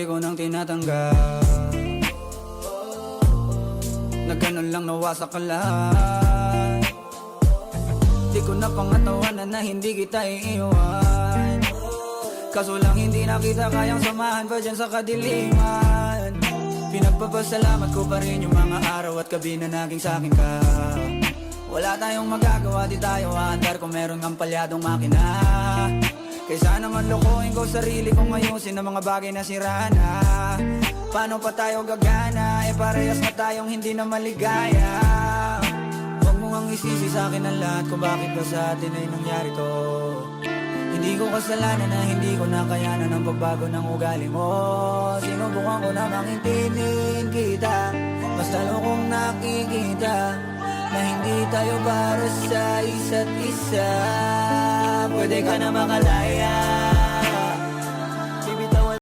ko nang tinatanggap, na ganun lang nawasak ka lahat. Di ko na pangatawanan na hindi kita iiwan, kaso lang hindi na kita kayang samahan pa dyan sa kadiliman. Pinagpapasalamat ko pa rin yung mga araw at gabi na naging sa'kin ka. Wala tayong magagawa, di tayo aandar kung meron ng palyadong makina. Kaysa naman lokohin ko sarili kong ayusin ang mga bagay na sira na. Paano pa tayo gagana, eh parehas na tayong hindi na maligaya. Huwag mo ngang isisi sa'kin ang lahat kung bakit ba sa atin ay nangyari to. Hindi ko kasalanan na hindi ko nakayanan ang pagbago ng ugali mo. Sinubukan ko namang intindihin kita, mas lalo kong nakikita na hindi tayo para sa isa't isa. Pwede ka na makalaya,